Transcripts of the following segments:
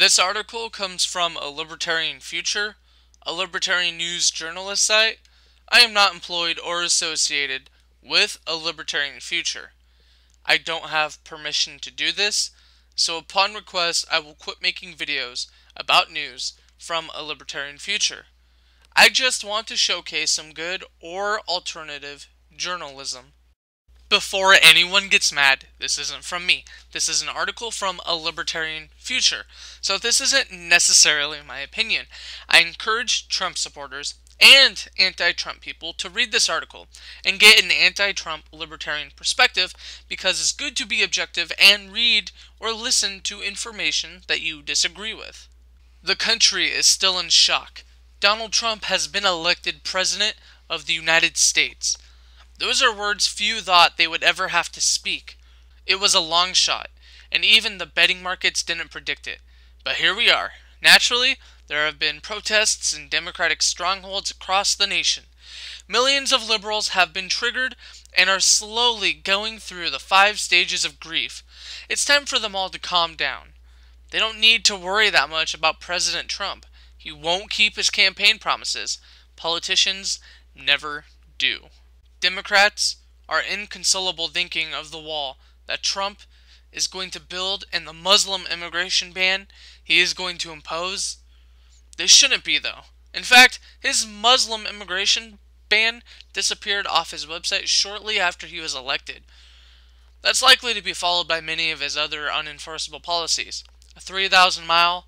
This article comes from a Libertarian Future, a libertarian news journalist site. I am not employed or associated with a Libertarian Future. I don't have permission to do this, so upon request I will quit making videos about news from a Libertarian Future. I just want to showcase some good or alternative journalism. Before anyone gets mad, this isn't from me. This is an article from a Libertarian Future. So this isn't necessarily my opinion. I encourage Trump supporters and anti-Trump people to read this article and get an anti-Trump libertarian perspective, because it's good to be objective and read or listen to information that you disagree with. The country is still in shock. Donald Trump has been elected President of the United States. Those are words few thought they would ever have to speak. It was a long shot, and even the betting markets didn't predict it. But here we are. Naturally, there have been protests in Democratic strongholds across the nation. Millions of liberals have been triggered and are slowly going through the 5 stages of grief. It's time for them all to calm down. They don't need to worry that much about President Trump. He won't keep his campaign promises. Politicians never do. Democrats are inconsolable thinking of the wall that Trump is going to build and the Muslim immigration ban he is going to impose. They shouldn't be, though. In fact, his Muslim immigration ban disappeared off his website shortly after he was elected. That's likely to be followed by many of his other unenforceable policies. A 3,000-mile,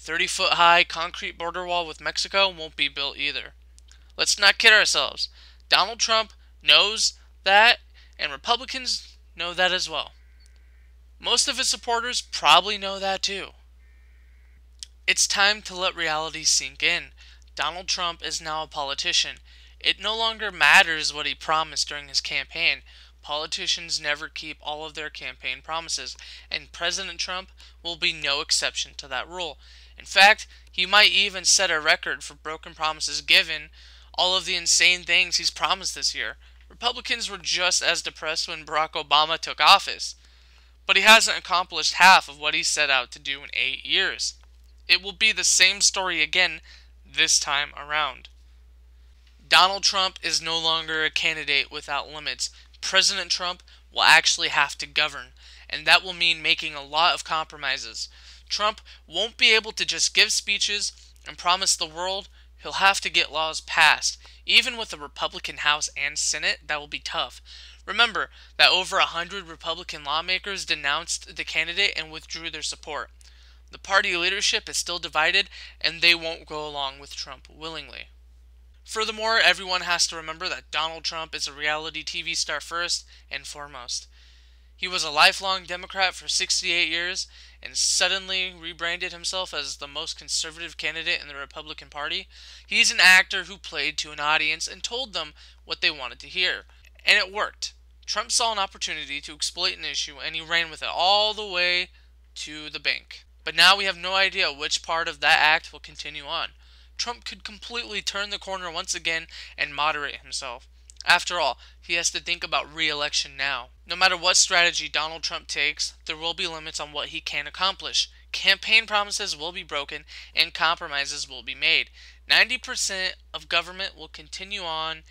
30-foot-high concrete border wall with Mexico won't be built either. Let's not kid ourselves. Donald Trump knows that, and Republicans know that as well. Most of his supporters probably know that too. It's time to let reality sink in. Donald Trump is now a politician. It no longer matters what he promised during his campaign. Politicians never keep all of their campaign promises, and President Trump will be no exception to that rule. In fact, he might even set a record for broken promises given all of the insane things he's promised this year. Republicans were just as depressed when Barack Obama took office, but he hasn't accomplished half of what he set out to do in 8 years. It will be the same story again this time around. Donald Trump is no longer a candidate without limits. President Trump will actually have to govern, and that will mean making a lot of compromises. Trump won't be able to just give speeches and promise the world. He'll have to get laws passed. Even with a Republican House and Senate, that will be tough. Remember that over 100 Republican lawmakers denounced the candidate and withdrew their support. The party leadership is still divided, and they won't go along with Trump willingly. Furthermore, everyone has to remember that Donald Trump is a reality TV star first and foremost. He was a lifelong Democrat for 68 years and suddenly rebranded himself as the most conservative candidate in the Republican Party. He's an actor who played to an audience and told them what they wanted to hear. And it worked. Trump saw an opportunity to exploit an issue and he ran with it all the way to the bank. But now we have no idea which part of that act will continue on. Trump could completely turn the corner once again and moderate himself. After all, he has to think about re-election now. No matter what strategy Donald Trump takes, there will be limits on what he can accomplish. Campaign promises will be broken and compromises will be made. 90% of government will continue on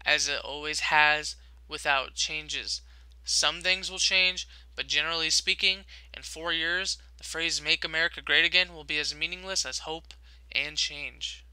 as it always has without changes. Some things will change, but generally speaking, in 4 years, the phrase "Make America Great Again" will be as meaningless as hope and change.